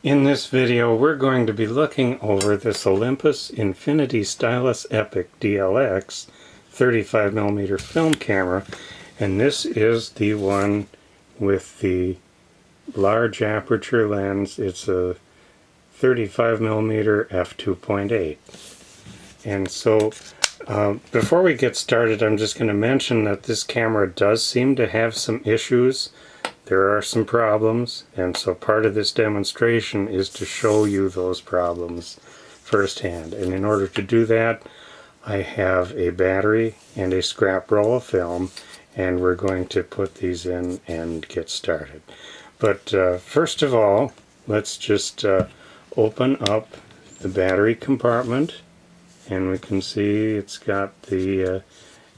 In this video, we're going to be looking over this Olympus Infinity Stylus Epic DLX 35mm film camera, and this is the one with the large aperture lens. It's a 35mm f2.8. And so before we get started, I'm just going to mention that this camera does seem to have some issues. There are some problems, and so part of this demonstration is to show you those problems firsthand. And in order to do that, I have a battery and a scrap roll of film, and we're going to put these in and get started. But first of all, let's just open up the battery compartment, and we can see it's got the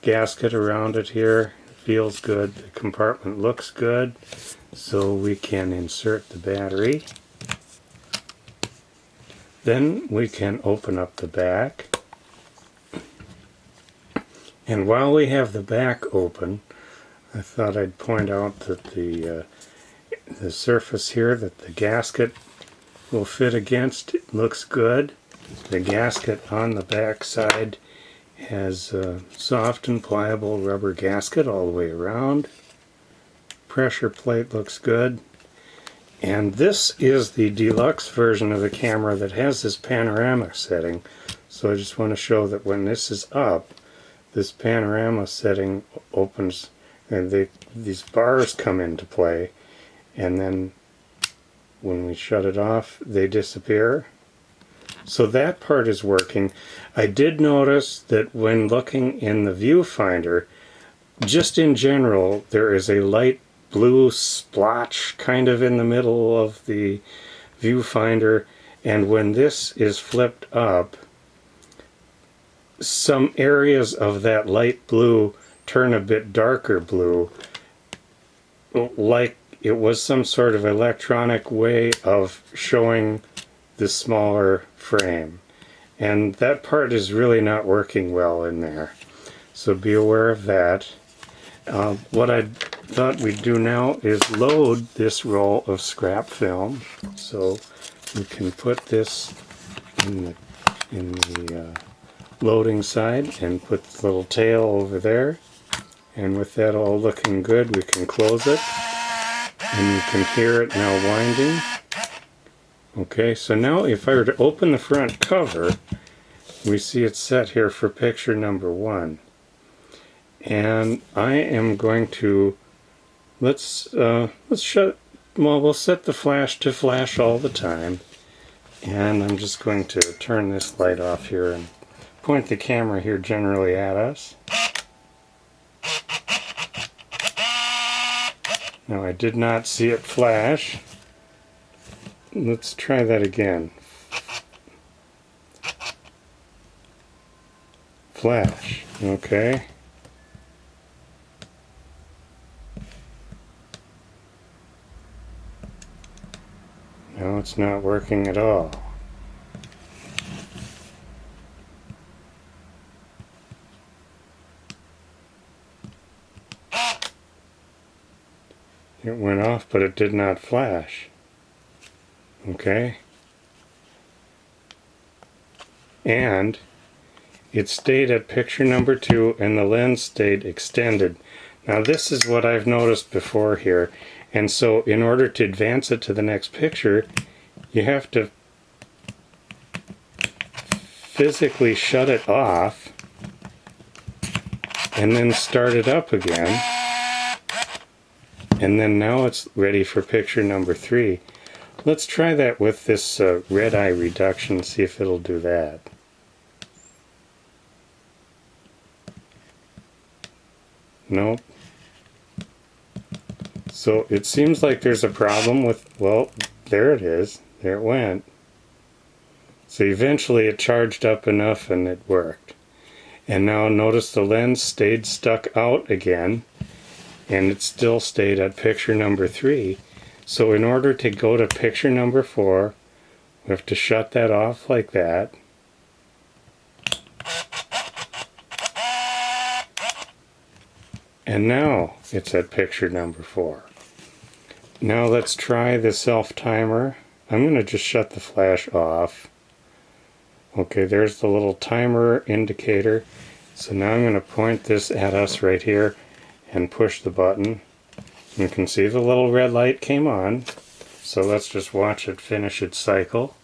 gasket around it here. Feels good. The compartment looks good, so we can insert the battery. Then we can open up the back, and while we have the back open, I thought I'd point out that the surface here that the gasket will fit against looks good. The gasket on the back side has a soft and pliable rubber gasket all the way around. Pressure plate looks good. And this is the deluxe version of the camera that has this panorama setting. So I just want to show that when this is up, this panorama setting opens and these bars come into play, and then when we shut it off, they disappear. So that part is working. I did notice that when looking in the viewfinder, just in general, there is a light blue splotch kind of in the middle of the viewfinder, and when this is flipped up, some areas of that light blue turn a bit darker blue, like it was some sort of electronic way of showing the smaller frame, and that part is really not working well in there, so be aware of that. What I thought we'd do now is load this roll of scrap film, so we can put this in the loading side and put the little tail over there, and with that all looking good, we can close it, and you can hear it now winding. Okay, so now if I were to open the front cover, we see it's set here for picture number 1. And I am going to, we'll set the flash to flash all the time. And I'm just going to turn this light off here and point the camera here generally at us. Now I did not see it flash. Let's try that again. Flash, okay. Now it's not working at all. It went off, but it did not flash. Okay, and it stayed at picture number 2 and the lens stayed extended. Now this is what I've noticed before here, and so in order to advance it to the next picture, you have to physically shut it off and then start it up again, and then now it's ready for picture number 3. Let's try that with this red eye reduction, see if it'll do that. Nope. So it seems like there's a problem with, well, there it is. There it went. So eventually it charged up enough and it worked. And now notice the lens stayed stuck out again, and it still stayed at picture number 3. So in order to go to picture number 4, we have to shut that off like that. And now it's at picture number 4. Now let's try the self-timer I'm going to just shut the flash off. Okay, there's the little timer indicator. So now I'm going to point this at us right here and push the button. You can see the little red light came on. So let's just watch it finish its cycle.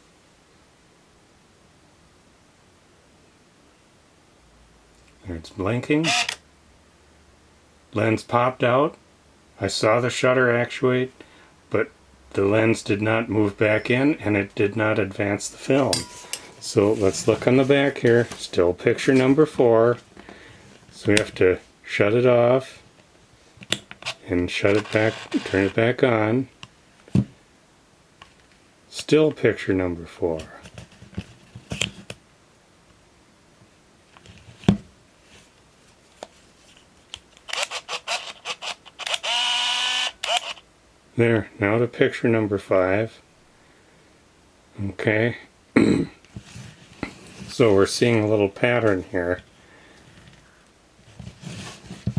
There it's blinking. Lens popped out. I saw the shutter actuate, but the lens did not move back in and it did not advance the film. So let's look on the back here. Still picture number 4. So we have to shut it off and shut it back, turn it back on. Still picture number 4. There, now to picture number 5. Okay. So we're seeing a little pattern here.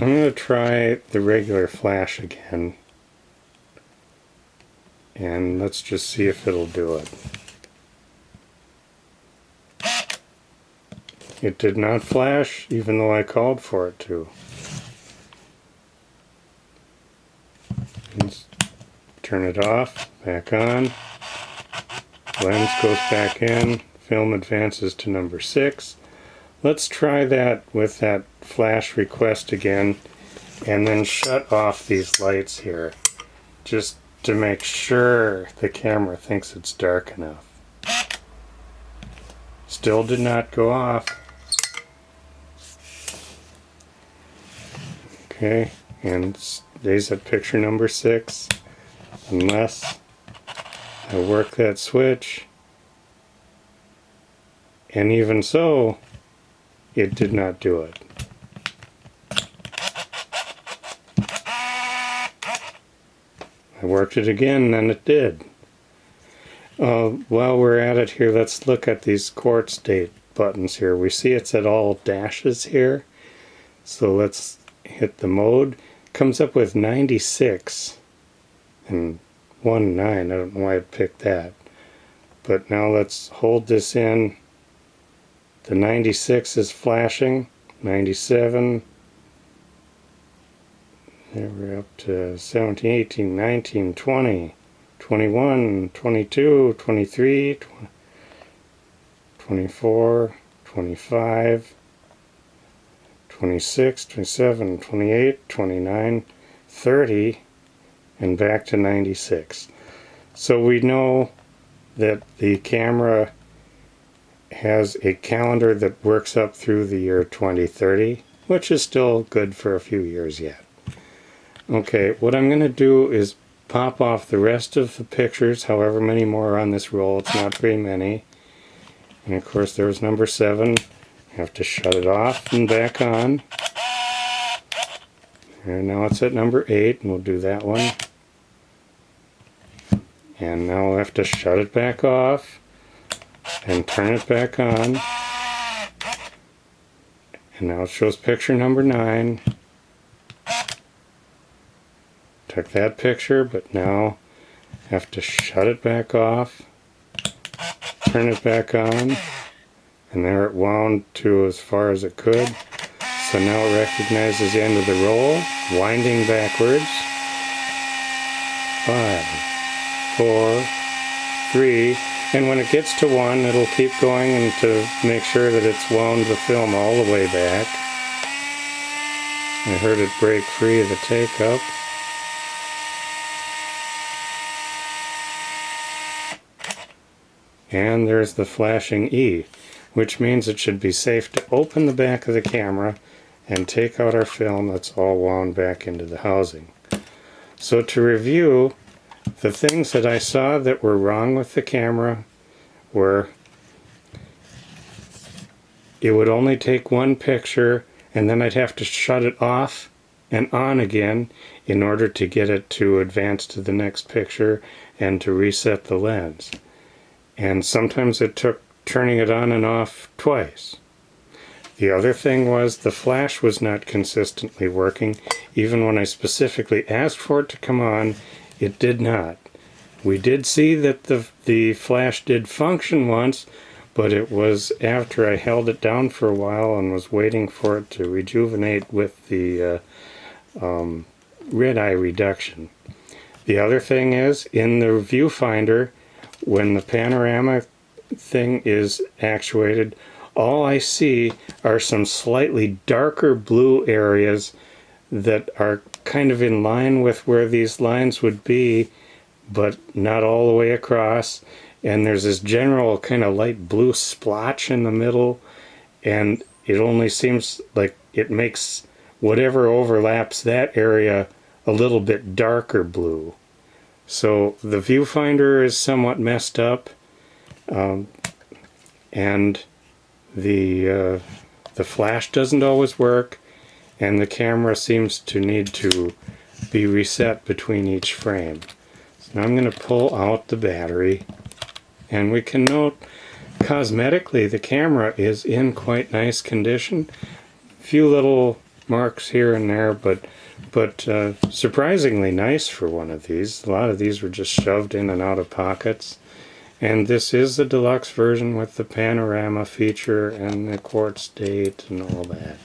I'm going to try the regular flash again. And let's just see if it'll do it. It did not flash, even though I called for it to. Let's turn it off, back on. Lens goes back in. Film advances to number 6. Let's try that with that flash request again, and then shut off these lights here, just to make sure the camera thinks it's dark enough. Still did not go off. Okay, and stays at picture number 6, unless I work that switch. And even so, it did not do it. I worked it again, and it did. While we're at it here, let's look at these quartz date buttons here. We see it's at all dashes here. So let's hit the mode. Comes up with 96 and 19. I don't know why I picked that. But now let's hold this in. The 96 is flashing. 97. There we're up to 17, 18, 19, 20, 21, 22, 23, 24, 25, 26, 27, 28, 29, 30, and back to 96. So we know that the camera has a calendar that works up through the year 2030, which is still good for a few years yet. Okay, what I'm going to do is pop off the rest of the pictures, however many more are on this roll. It's not very many. And of course there's number 7. I have to shut it off and back on. And now it's at number 8, and we'll do that one. And now we'll have to shut it back off and turn it back on. And now it shows picture number 9. Took that picture, but now have to shut it back off, turn it back on, and there it wound to as far as it could. So now it recognizes the end of the roll, winding backwards. 5, 4, 3, and when it gets to 1, it'll keep going and to make sure that it's wound the film all the way back. I heard it break free of the take-up. And there's the flashing E, which means it should be safe to open the back of the camera and take out our film that's all wound back into the housing. So to review, the things that I saw that were wrong with the camera were it would only take one picture and then I'd have to shut it off and on again in order to get it to advance to the next picture and to reset the lens. And sometimes it took turning it on and off twice. The other thing was the flash was not consistently working. Even when I specifically asked for it to come on, it did not. We did see that the flash did function once, but it was after I held it down for a while and was waiting for it to rejuvenate with the red eye reduction. The other thing is, in the viewfinder, when the panorama thing is actuated, all I see are some slightly darker blue areas that are kind of in line with where these lines would be, but not all the way across. And there's this general kind of light blue splotch in the middle, and it only seems like it makes whatever overlaps that area a little bit darker blue. So the viewfinder is somewhat messed up, and the flash doesn't always work, and the camera seems to need to be reset between each frame. So now I'm going to pull out the battery, and we can note cosmetically the camera is in quite nice condition. A few little marks here and there, but surprisingly nice for one of these. A lot of these were just shoved in and out of pockets. And this is the deluxe version with the panorama feature and the quartz date and all that.